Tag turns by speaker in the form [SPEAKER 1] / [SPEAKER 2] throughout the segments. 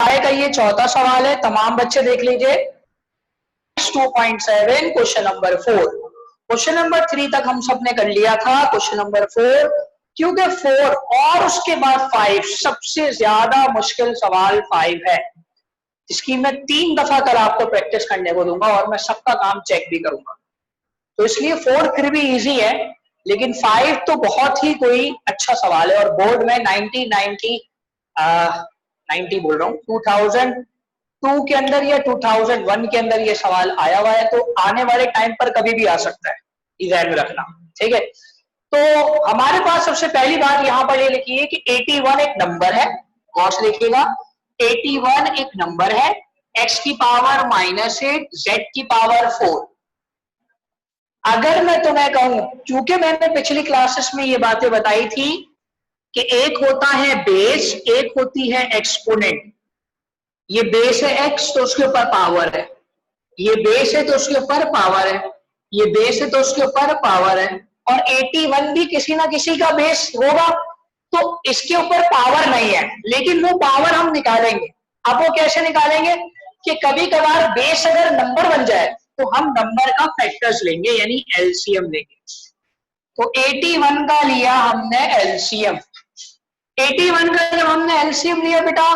[SPEAKER 1] का ये चौथा सवाल है, तमाम बच्चे देख लीजिए। 2.7 क्वेश्चन नंबर 4। क्वेश्चन नंबर 3 तक हम सब ने कर लिया था। क्वेश्चन नंबर 4, क्योंकि 4 और उसके बाद 5 सबसे ज्यादा मुश्किल सवाल 5 है। इसकी मैं 3 दफा कल आपको प्रैक्टिस करने को दूंगा और मैं सबका काम चेक भी करूंगा। तो इसलिए 4 फिर भी इजी है, लेकिन 5 तो बहुत ही कोई अच्छा सवाल है। और बोर्ड में 90 बोल रहा हूँ 2002 के अंदर या 2001 के अंदर ये सवाल आया हुआ है, तो आने वाले टाइम पर कभी भी आ सकता है, ध्यान में रखना। ठीक है, तो हमारे पास सबसे पहली बात यहां पर ये लिखी है कि 81 एक नंबर है। गौर से देखिएगा, 81 एक नंबर है, x की पावर -8, z की पावर 4। अगर मैं तुम्हें कहूं, क्योंकि मैंने पिछली क्लासेस में ये बातें बताई थी कि एक होता है बेस, एक होती है एक्सपोनेंट। ये बेस है x तो उसके ऊपर पावर है, ये बेस है तो उसके ऊपर पावर है, ये बेस है तो उसके ऊपर पावर है, और 81 भी किसी ना किसी का बेस होगा। तो इसके ऊपर पावर नहीं है, लेकिन वो पावर हम निकालेंगे। अब वो कैसे निकालेंगे कि कभी कभार बेस अगर नंबर बन जाए तो हम नंबर का फैक्टर्स लेंगे, यानी एलसीएम लेंगे। तो 81 का लिया हमने एलसीएम। 81 का जब हमने एलसीएम लिया बेटा,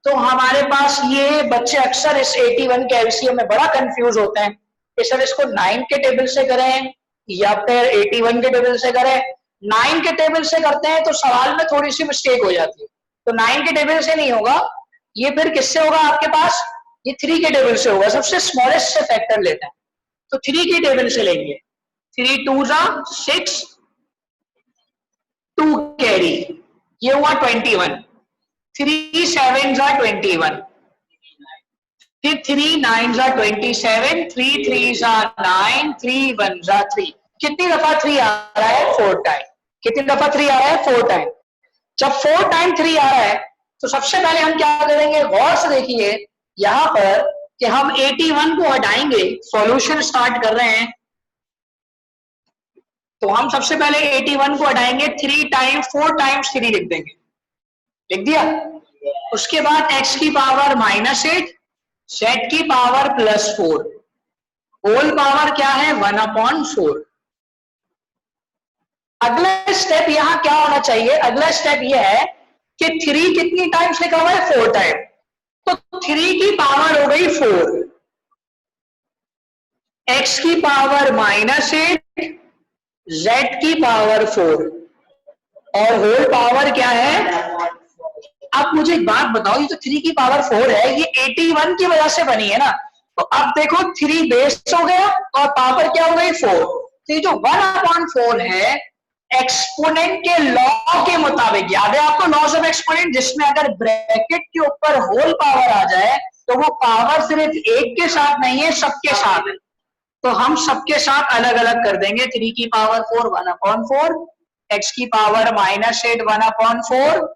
[SPEAKER 1] तो हमारे पास ये बच्चे अक्सर इस 81 के एलसीएम में बड़ा कंफ्यूज होते हैं कि सर इसको 9 के टेबल से करें या फिर 81 के टेबल से करें। 9 के टेबल से करते हैं तो सवाल में थोड़ी सी मिस्टेक हो जाती है, तो 9 के टेबल से नहीं होगा, ये फिर किससे होगा आपके पास, ये 3 के टेबल से होगा। सबसे स्मॉलेस्ट से फैक्टर लेते हैं, तो 3 के टेबल से लेंगे। 3 2 6, 2 कैरी, ये हुआ 21। 3 7 21, फिर 3 9 27, 3 3 9, 3 1 3। कितनी दफा 3 आ रहा है? 4 टाइम। कितनी दफा 3 आ रहा है? 4 टाइम। जब 4 टाइम 3 आ रहा है तो सबसे पहले हम क्या करेंगे, गौर से देखिए यहां पर कि हम 81 को हटाएंगे। सॉल्यूशन स्टार्ट कर रहे हैं, तो हम सबसे पहले 81 को हटाएंगे, 3 टाइम 4 टाइम्स 3 लिख देंगे। लिख दिया। उसके बाद x की पावर -8, z की पावर +4, होल पावर क्या है 1/4। अगला स्टेप यहां क्या होना चाहिए, अगला स्टेप यह है कि 3 कितनी टाइम्स लिखा हुआ है? 4 टाइम, तो 3 की पावर हो गई 4, x की पावर -8, z की पावर 4, और होल पावर क्या है। अब मुझे एक बात बताओ, ये तो 3 की पावर 4 है, ये 81 की वजह से बनी है ना, तो अब देखो 3 बेस हो गया और पावर क्या हो गई 4। तो ये जो 1/4 है, एक्सपोनेंट के लॉ के मुताबिक, याद है आपको लॉज ऑफ एक्सपोनेंट, जिसमें अगर ब्रैकेट के ऊपर होल पावर आ जाए तो वो पावर सिर्फ एक के साथ नहीं है, सबके साथ है। तो हम सबके साथ अलग अलग कर देंगे। 3 की पावर 4 1/4, x की पावर -8 1/4,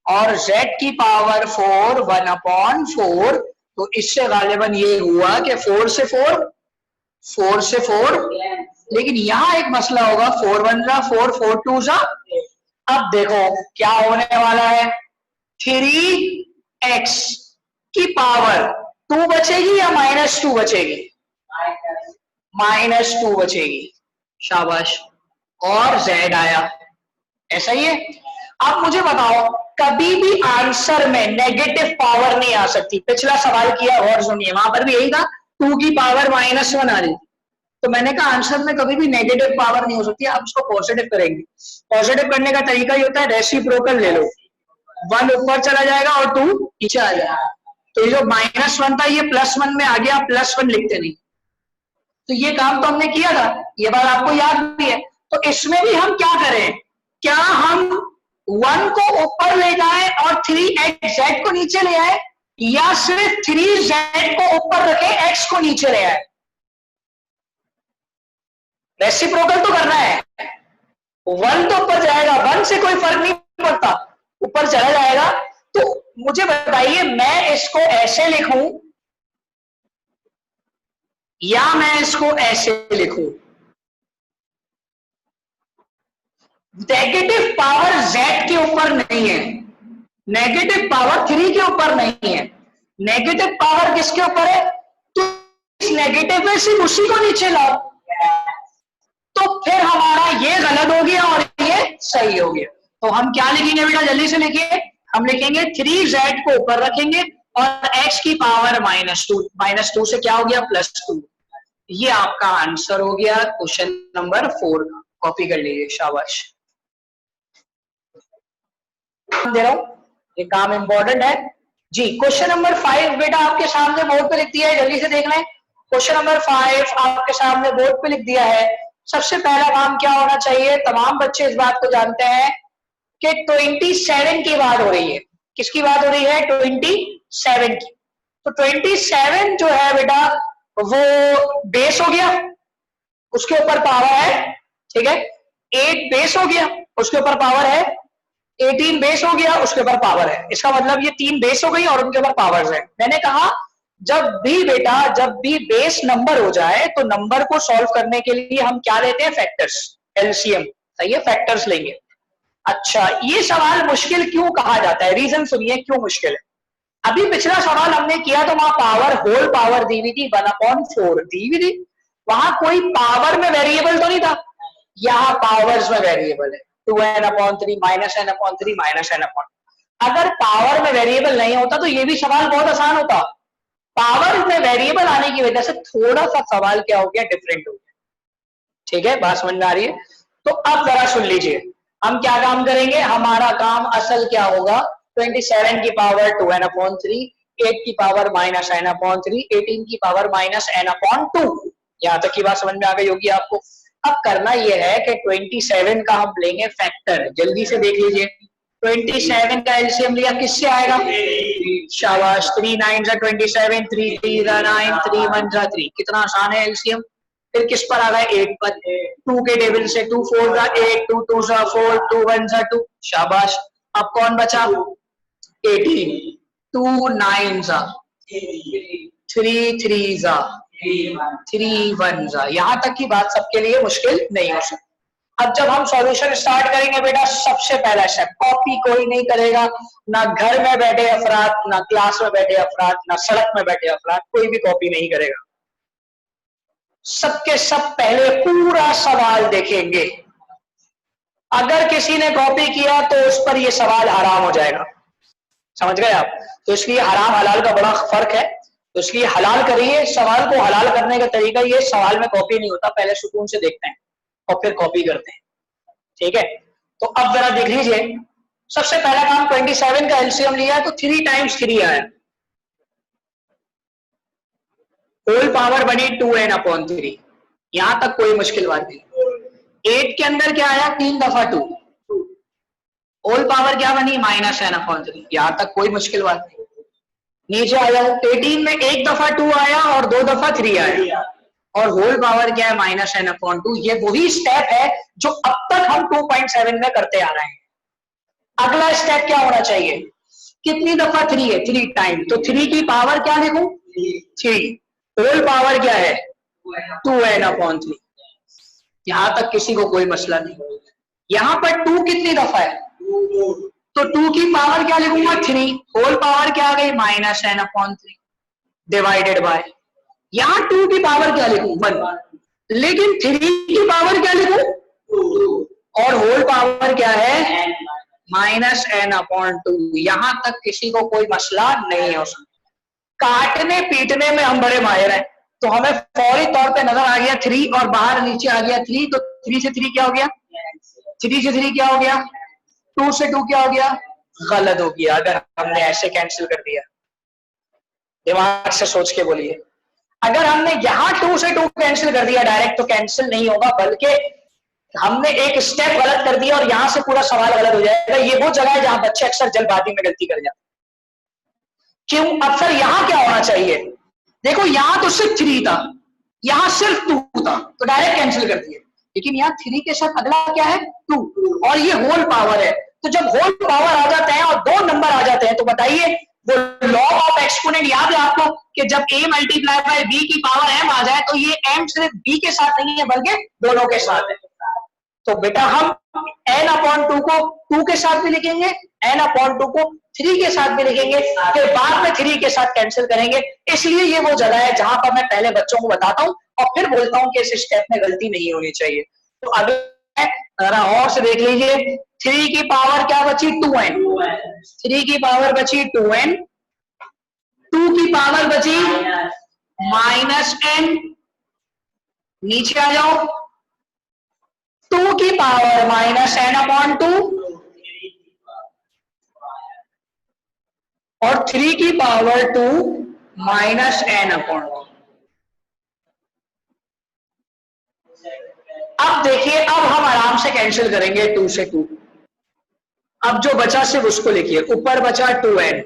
[SPEAKER 1] और z की पावर 4 1/4। तो इससे गालिबन ये हुआ कि 4 से 4, 4 से 4, लेकिन यहां एक मसला होगा, 4 1 4, 4 2 अब देखो क्या होने वाला है, 3x की पावर 2 बचेगी या -2 बचेगी? -2 बचेगी। शाबाश। और z आया, ऐसा ही है। अब मुझे बताओ, कभी भी आंसर में नेगेटिव पावर नहीं आ सकती। पिछला सवाल किया और सुनिए, वहां पर भी यही था, 2 की पावर -1 आ रही थी, तो मैंने कहा आंसर में कभी भी नेगेटिव पावर नहीं हो सकती, आप उसको पॉजिटिव करेंगे। पॉजिटिव करने का तरीका ये होता है, रेसिप्रोकल ले लो, 1 ऊपर चला जाएगा और 2 नीचे आ जाएगा। तो ये जो -1 था, ये +1 में आ गया, +1 लिखते नहीं। तो ये काम तो हमने किया था, ये बात आपको याद भी है। तो इसमें भी हम क्या करें, क्या हम 1 को ऊपर ले जाए और 3z को नीचे ले आए, या सिर्फ 3z को ऊपर रखे x को नीचे ले आए? रेसिप्रोकल तो करना है, 1 तो ऊपर जाएगा, 1 से कोई फर्क नहीं पड़ता, ऊपर चला जाएगा। तो मुझे बताइए, मैं इसको ऐसे लिखूं या मैं इसको ऐसे लिखूं? नेगेटिव पावर z के ऊपर नहीं है, नेगेटिव पावर 3 के ऊपर नहीं है, नेगेटिव पावर किसके ऊपर है? तो इस नेगेटिव में सिर्फ उसी को नीचे लाओ, तो फिर हमारा ये गलत हो गया और ये सही हो गया। तो हम क्या लिखेंगे बेटा, जल्दी से लिखिए। हम लिखेंगे 3z को ऊपर रखेंगे और x की पावर -2 से क्या हो गया +2। ये आपका आंसर हो गया क्वेश्चन नंबर 4 का। कॉपी कर लीजिए, शाबाश। दे रहा हूं, ये काम इंपॉर्टेंट है जी। क्वेश्चन नंबर 5 बेटा आपके सामने बोर्ड पे लिख दिया है, जल्दी से देख लें। क्वेश्चन नंबर 5 आपके सामने बोर्ड पे लिख दिया है। सबसे पहला काम क्या होना चाहिए, तमाम बच्चे इस बात को जानते हैं कि 27 की बात हो रही है। किसकी बात हो रही है? 27 की। तो 27 जो है बेटा वो बेस हो गया, उसके ऊपर पावर है, ठीक है। 8 बेस हो गया, उसके ऊपर पावर है। 18 बेस हो गया, उसके ऊपर पावर है। इसका मतलब ये 3 बेस हो गई और उनके ऊपर पावर्स है। मैंने कहा जब भी बेटा, जब भी बेस नंबर हो जाए तो नंबर को सॉल्व करने के लिए हम क्या लेते हैं? Factors, LCM. सही है, फैक्टर्स लेंगे। अच्छा, ये सवाल मुश्किल क्यों कहा जाता है? रीजन सुनिए क्यों मुश्किल है। अभी पिछला सवाल हमने किया तो वहां पावर, होल पावर दी हुई थी 1/4 दी हुई थी, वहां कोई पावर में वेरिएबल तो नहीं था। यहाँ पावर्स में वेरिएबल है, 2n/3 -n/3 -n/। अगर पावर में वेरिएबल नहीं होता तो ये भी सवाल बहुत आसान होता। पावर में वेरिएबल आने की वजह से थोड़ा सा सवाल क्या हो गया? डिफरेंट हो गया। ठीक है, बात समझ में आ रही है? तो अब जरा सुन लीजिए, हम क्या काम करेंगे। हमारा काम असल क्या होगा? 27 की पावर 2n/3, 8 की पावर -n/3, 18 की पावर -n/2। यहां तक की बात समझ में आ गई होगी आपको। अब करना यह है कि 27 का हम लेंगे फैक्टर। जल्दी से देख लीजिए, 27 का एलसीएम लिया, किससे आएगा? शाबाश, 3 9 27, 3 3 9, 3 1 3। कितना आसान है एलसीएम। फिर किस पर आ गया? 8 पर। 2 के टेबल से 2 4 8, 2 2 4, 2 1 2। शाबाश। अब कौन बचा? 18। 2 9 3 3 3 1। यहां तक की बात सबके लिए मुश्किल नहीं हो सकती। अब जब हम सॉल्यूशन स्टार्ट करेंगे बेटा, सबसे पहला स्टेप, कॉपी कोई नहीं करेगा, ना घर में बैठे अफराद, ना क्लास में बैठे अफराद, ना सड़क में बैठे अफराद, कोई भी कॉपी नहीं करेगा। सबके सब पहले पूरा सवाल देखेंगे। अगर किसी ने कॉपी किया तो उस पर यह सवाल हराम हो जाएगा। समझ गए आप? तो इसलिए हराम हलाल का बड़ा फर्क है। तो इसलिए हलाल करिए। सवाल को हलाल करने का तरीका ये, सवाल में कॉपी नहीं होता, पहले सुकून से देखते हैं और फिर कॉपी करते हैं। ठीक है, तो अब जरा देख लीजिए। सबसे पहला काम, 27 का एलसीएम लिया तो 3 टाइम्स 3 आया, होल पावर बनी 2n/3। यहां तक कोई मुश्किल बात नहीं। 8 के अंदर क्या आया? 3 दफा 2, होल पावर क्या बनी? -n/3। यहां तक कोई मुश्किल बात नहीं। नीचे आ जाओ, 18 में 1 दफा 2 आया और 2 दफा 3 आया, और होल पावर क्या है? -n/2। ये वही स्टेप है जो अब तक हम 2.7 में करते आ रहे हैं। अगला स्टेप क्या होना चाहिए? कितनी दफा 3 है? 3 टाइम। तो 3 की पावर क्या लिखूं? 3। होल पावर क्या है? 2n/3। यहां तक किसी को कोई मसला नहीं। यहां पर 2 कितनी दफा है? तो 2 की पावर क्या लिखूंगा? 3। होल पावर क्या आ गई? -n/3 डिवाइडेड बाय, यहां 2 की पावर क्या लिखूं? 1। लेकिन 3 की पावर क्या लिखूं? 2। और होल पावर क्या है? -n/2। यहां तक किसी को कोई मसला नहीं हो सकता। काटने पीटने में हम बड़े माहिर हैं, तो हमें फौरी तौर पे नजर आ गया 3 और बाहर नीचे आ गया 3, तो 3 से 3 क्या हो गया? 3 से 3 क्या हो गया? 2 से 2 क्या हो गया? गलत हो गया अगर हमने ऐसे कैंसिल कर दिया। दिमाग से सोच के बोलिए, अगर हमने यहां 2 से 2 कैंसिल कर दिया डायरेक्ट, तो कैंसिल नहीं होगा, बल्कि हमने एक स्टेप गलत कर दिया और यहां से पूरा सवाल गलत हो जाएगा। ये वो जगह है जहां बच्चे अक्सर जल्दबाजी में गलती कर जाते हैं। क्यों? अक्सर यहां क्या होना चाहिए? देखो, यहां तो सिर्फ 3 था, यहां सिर्फ 2 था, तो डायरेक्ट कैंसिल कर दिया। लेकिन यहाँ 3 के साथ अगला क्या है? 2, और ये होल पावर है। तो जब होल पावर आ जाते हैं और 2 नंबर आ जाते हैं, तो बताइए वो लॉ ऑफ एक्सपोनेंट याद है आपको कि जब a मल्टीप्लाई बाय b की पावर m आ जाए, तो ये m सिर्फ b के साथ नहीं है बल्कि दोनों के साथ है। तो बेटा हम n/2 को 2 के साथ भी लिखेंगे, n/2 को 3 के साथ भी लिखेंगे, फिर बाद में 3 के साथ कैंसिल करेंगे। इसलिए ये वो जगह है जहां पर मैं पहले बच्चों को बताता हूं और फिर बोलता हूं कि इस स्टेप में गलती नहीं होनी चाहिए। तो अगला जरा और से देख लीजिए, 3 की पावर क्या बची 2n, 3 की पावर बची 2n, 2 की पावर बची -n, नीचे आ जाओ, 2 की पावर -n/2 और 3 की पावर 2 -n/2। अब देखिए, अब हम आराम से कैंसिल करेंगे 2 से 2। अब जो बचा सिर्फ उसको लिखिए, ऊपर बचा 2n,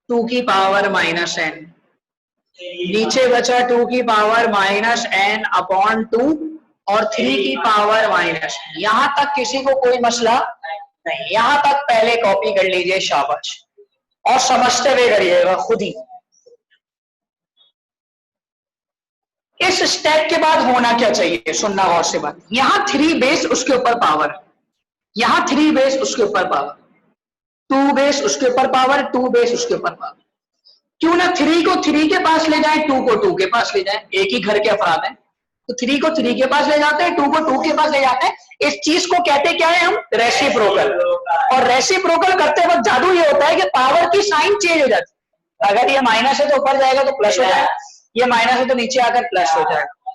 [SPEAKER 1] 2 की पावर -n, नीचे बचा 2 की पावर -n/2 और 3 की पावर -n। यहां तक किसी को कोई मसला नहीं, यहां तक पहले कॉपी कर लीजिए, शाबाश, और समझते हुए करिएगा खुद ही। इस स्टेप के बाद होना क्या चाहिए, सुनना गौर से बात। यहां 3 बेस उसके ऊपर पावर, यहां 3 बेस उसके ऊपर पावर, 2 बेस उसके ऊपर पावर, 2 बेस उसके ऊपर पावर। क्यों ना 3 को 3 के पास ले जाए, 2 को 2 के पास ले जाए, एक ही घर के अफराद हैं, तो 3 को 3 के पास ले जाते हैं, 2 को 2 के पास ले जाते हैं। इस चीज को कहते क्या है हम, रेसिप्रोकल। और रेसिप्रोकल करते वक्त जादू ये होता है कि पावर की साइन चेंज हो जाती है। अगर ये माइनस है तो ऊपर जाएगा तो प्लस हो जाएगा, ये माइनस है तो नीचे आकर प्लस हो जाएगा।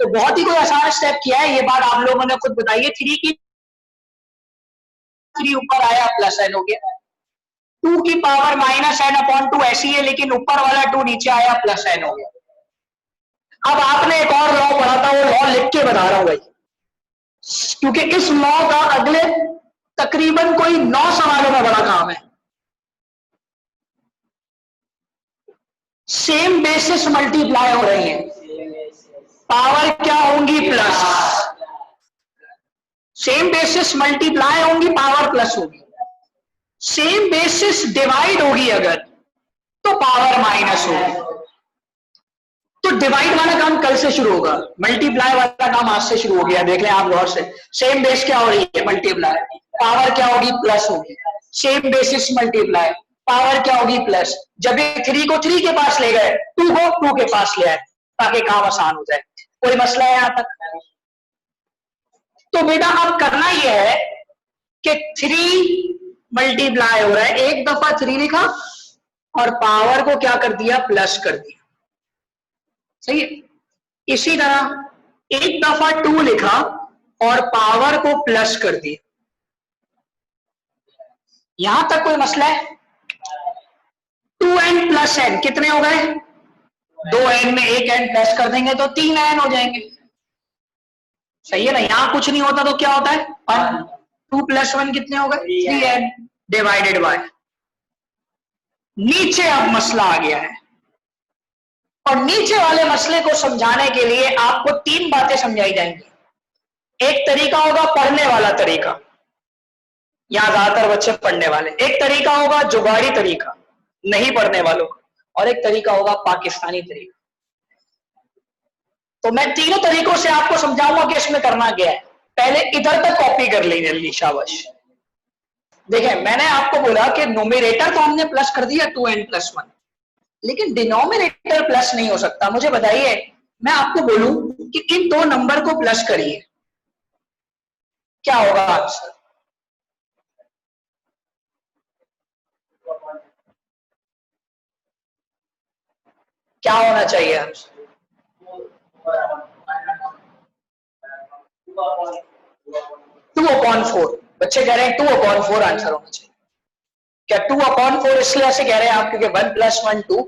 [SPEAKER 1] तो बहुत ही कोई आसान स्टेप किया है, ये बात आप लोगों ने खुद बताइए। 3 की 3 ऊपर आया प्लस एन हो गया, 2 की पावर -n/2 ऐसी है, लेकिन ऊपर वाला 2 नीचे आया प्लस n हो गया। अब आपने एक और लॉ पढ़ा था, वो लॉ लिख के बता रहा हूं भाई, क्योंकि इस लॉ का अगले तकरीबन कोई 9 सवालों में बड़ा काम है। सेम बेसिस मल्टीप्लाई हो रही है, पावर क्या होंगी प्लस, सेम बेसिस मल्टीप्लाई होंगी, पावर प्लस होगी। सेम बेसिस डिवाइड होगी अगर, तो पावर माइनस होगी। तो डिवाइड वाला काम कल से शुरू होगा, मल्टीप्लाई वाला काम आज से शुरू हो गया। देख लें आप गौर से, सेम बेस क्या हो रही है मल्टीप्लाई, पावर क्या होगी प्लस होगी। सेम बेसिस मल्टीप्लाई, पावर क्या होगी प्लस। जब ये 3 को 3 के पास ले गए, 2 को 2 के पास ले आए, ताकि काम आसान हो जाए। कोई मसला है यहां तक? तो बेटा अब करना यह है कि 3 मल्टीप्लाई हो रहा है, एक दफा 3 लिखा और पावर को क्या कर दिया, प्लस कर दिया, सही है। इसी तरह एक दफा 2 लिखा और पावर को प्लस कर दिया। यहां तक कोई मसला है? 2n प्लस n कितने हो गए, 2n में एक n प्लस कर देंगे तो 3n हो जाएंगे, सही है ना। यहां कुछ नहीं होता तो क्या होता है 1, 2 + 1 कितने हो गए 3n डिवाइडेड बाय। नीचे अब मसला आ गया है, और नीचे वाले मसले को समझाने के लिए आपको 3 बातें समझाई जाएंगी। एक तरीका होगा पढ़ने वाला तरीका, यहां ज्यादातर बच्चे पढ़ने वाले। एक तरीका होगा जुगाड़ी तरीका, नहीं पढ़ने वालों का, और एक तरीका होगा पाकिस्तानी तरीका। तो मैं तीनों तरीकों से आपको समझाऊंगा कि इसमें करना क्या है। पहले इधर तक कॉपी कर ली जल्दी, शाबाश। देखिए मैंने आपको बोला कि नोमिनेटर तो हमने प्लस कर दिया 2n + 1, लेकिन डिनोमिनेटर प्लस नहीं हो सकता। मुझे बताइए, मैं आपको बोलूं कि इन दो नंबर को प्लस करिए, क्या होगा आंसर? क्या होना चाहिए आंसर? 2/4। बच्चे कह रहे हैं 2/4 आंसर होना चाहिए। क्या 2/4 इसलिए ऐसे कह रहे हैं आप क्योंकि 1 + 1 2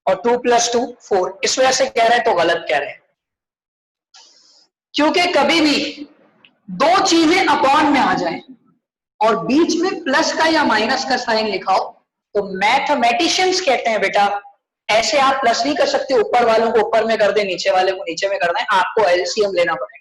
[SPEAKER 1] और 2 + 2 4, इस वजह से कह रहे हैं तो गलत कह रहे हैं। क्योंकि कभी भी दो चीजें अपॉन में आ जाए और बीच में प्लस का या माइनस का साइन लिखा हो, तो मैथमेटिशियंस कहते हैं बेटा ऐसे आप प्लस नहीं कर सकते, ऊपर वालों को ऊपर में कर दे, नीचे वाले को नीचे में करना है, आपको एलसीएम लेना पड़ेगा।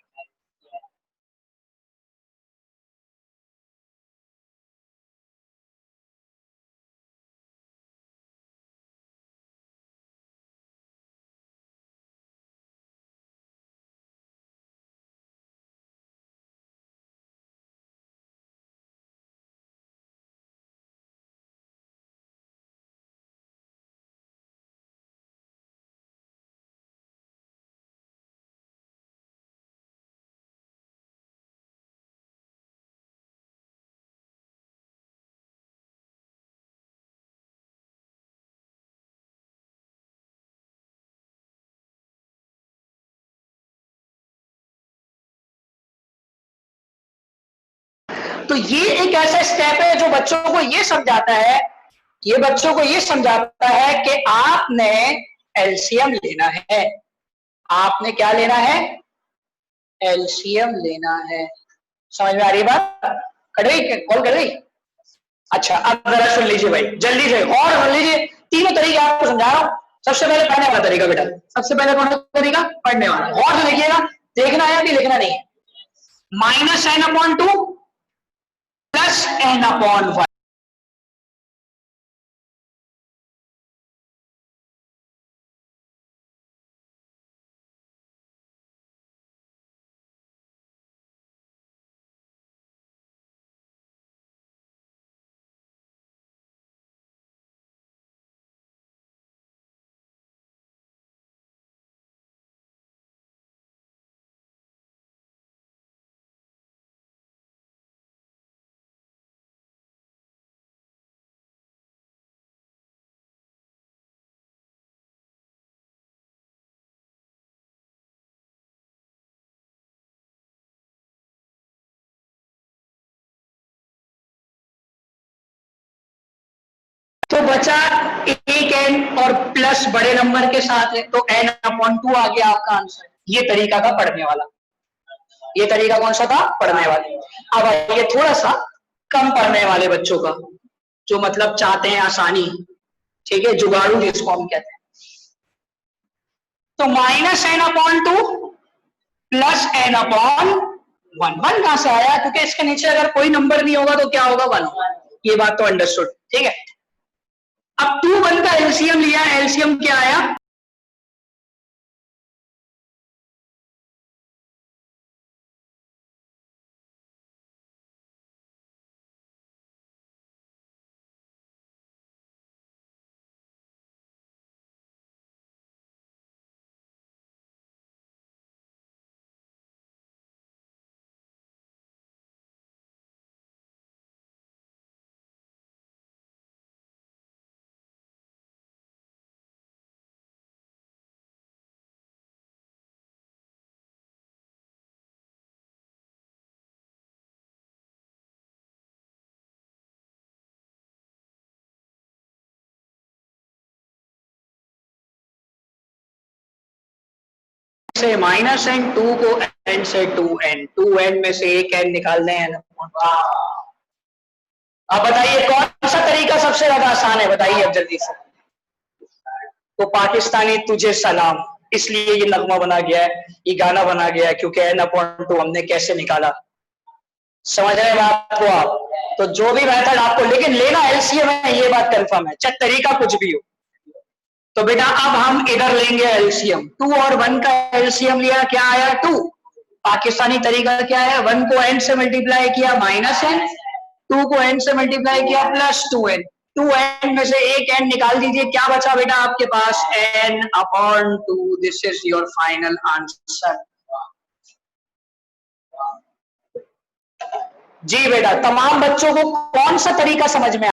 [SPEAKER 1] तो ये एक ऐसा स्टेप है जो बच्चों को ये समझाता है, ये बच्चों को ये समझाता है कि आपने एलसीएम लेना है। आपने क्या लेना है? एलसीएम लेना है। समझ में आ रही है बात? कट गई? कॉल कर गई? अच्छा, अब जरा सुन लीजिए भाई, जल्दी से और सुन लीजिए। तीनों तरीके आपको समझा रहा हूं। सबसे पहले पढ़ने वाला तरीका बेटा, सबसे पहले कौन सा तरीका? पढ़ने वाला। और जो देखिएगा, देखना है कि लिखना नहीं है। -n/2 plus n/1। तो बचा एक n और प्लस बड़े नंबर के साथ है, तो n/2 आ गया आपका आंसर। ये तरीका था पढ़ने वाला। ये तरीका कौन सा था? पढ़ने वाला। अब आइए थोड़ा सा कम पढ़ने वाले बच्चों का, जो मतलब चाहते हैं आसानी, ठीक है, जुगाड़ू जिसको हम कहते हैं। तो -n/2 प्लस n/1। 1 कहां से आया? क्योंकि इसके नीचे अगर कोई नंबर नहीं होगा तो क्या होगा? 1। ये बात तो अंडरस्टूड, ठीक है। अब 2 1 का एलसीएम लिया, एलसीएम क्या आया? से -n2 को n से 2n, 2n में से एक n निकाल दें। अब बताइए कौन सा तरीका सबसे ज्यादा आसान है? बताइए अब जल्दी से। तो पाकिस्तानी तुझे सलाम, इसलिए ये नगमा बना गया है, ये गाना बना गया है, क्योंकि n/2 हमने कैसे निकाला। समझ रहे हैं बात को आप? तो जो भी मेथड आपको, लेकिन लेना एलसीएम है, ये बात कंफर्म है, चाहे तरीका कुछ भी हो। तो बेटा अब हम इधर लेंगे एलसीएम। 2 और 1 का एलसीएम लिया, क्या आया? 2। पाकिस्तानी तरीका क्या है? 1 को n से मल्टीप्लाई किया -n, 2 को n से मल्टीप्लाई किया +2n। 2n में से एक n निकाल दीजिए, क्या बचा बेटा आपके पास? n/2। This is your final answer. जी बेटा, तमाम बच्चों को कौन सा तरीका समझ में